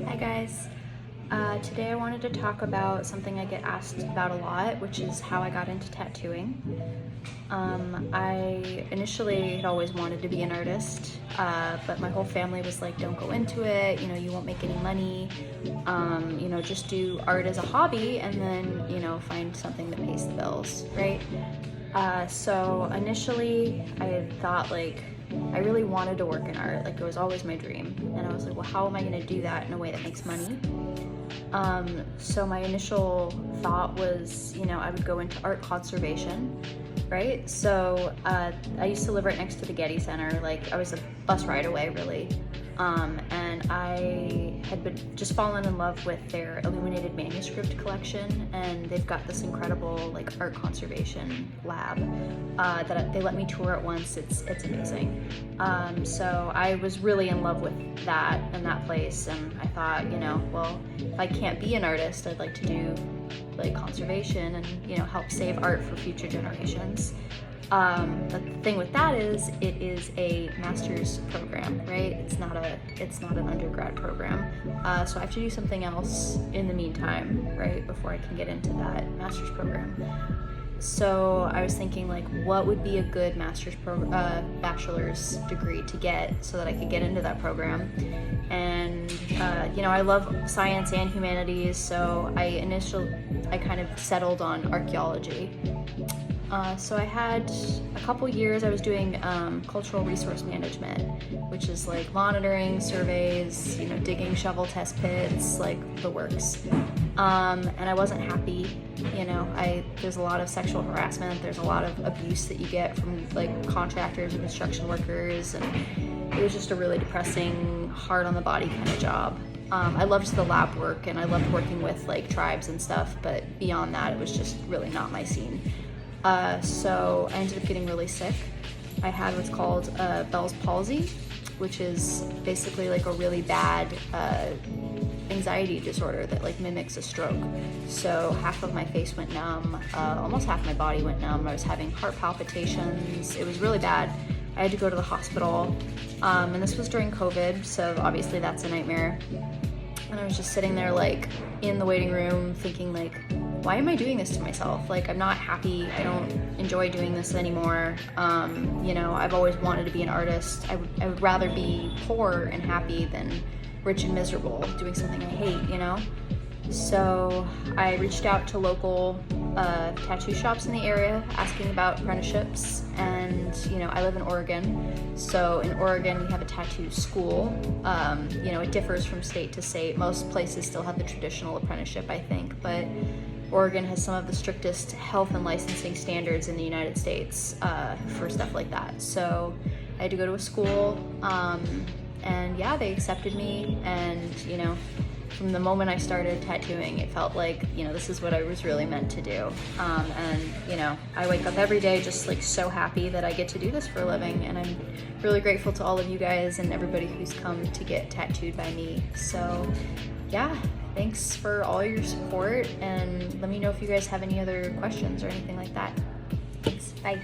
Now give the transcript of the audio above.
Hi guys. Today I wanted to talk about something I get asked about a lot, which is how I got into tattooing. I initially had always wanted to be an artist, but my whole family was like, don't go into it, you won't make any money, just do art as a hobby and then, find something that pays the bills, right? So initially I had thought I really wanted to work in art, it was always my dream. And I was like, well, how am I gonna do that in a way that makes money? So my initial thought was, I would go into art conservation, right? So I used to live right next to the Getty Center, I was a bus ride away really. And I had just fallen in love with their illuminated manuscript collection, and they've got this incredible art conservation lab that they let me tour it once. It's amazing. So I was really in love with that and that place, and I thought, well, if I can't be an artist, I'd like to do conservation and help save art for future generations. But the thing with that is, it is a master's program, right? It's not an undergrad program. So I have to do something else in the meantime, right, before I can get into that master's program. So I was thinking, what would be a good bachelor's degree to get so that I could get into that program? And I love science and humanities, so I kind of settled on archaeology. So I had a couple years I was doing cultural resource management, which is monitoring surveys, digging shovel test pits, the works. And I wasn't happy, there's a lot of sexual harassment, there's a lot of abuse that you get from contractors and construction workers, and it was just a really depressing, hard on the body kind of job. I loved the lab work and I loved working with tribes and stuff, but beyond that it was just really not my scene. So I ended up getting really sick. I had what's called Bell's palsy, which is basically a really bad anxiety disorder that mimics a stroke. So half of my face went numb, almost half my body went numb. I was having heart palpitations. It was really bad. I had to go to the hospital, and this was during COVID, so obviously that's a nightmare. And I was just sitting there in the waiting room thinking why am I doing this to myself? I'm not happy. I don't enjoy doing this anymore. I've always wanted to be an artist. I would rather be poor and happy than rich and miserable doing something I hate, So I reached out to local tattoo shops in the area asking about apprenticeships, and I live in Oregon. So in Oregon we have a tattoo school. It differs from state to state. Most places still have the traditional apprenticeship, I think, but Oregon has some of the strictest health and licensing standards in the United States for stuff like that. So I had to go to a school, and yeah, they accepted me, and from the moment I started tattooing, it felt this is what I was really meant to do. And I wake up every day just so happy that I get to do this for a living, and I'm really grateful to all of you guys and everybody who's come to get tattooed by me. So yeah, thanks for all your support, and let me know if you guys have any other questions or anything like that. Thanks, bye.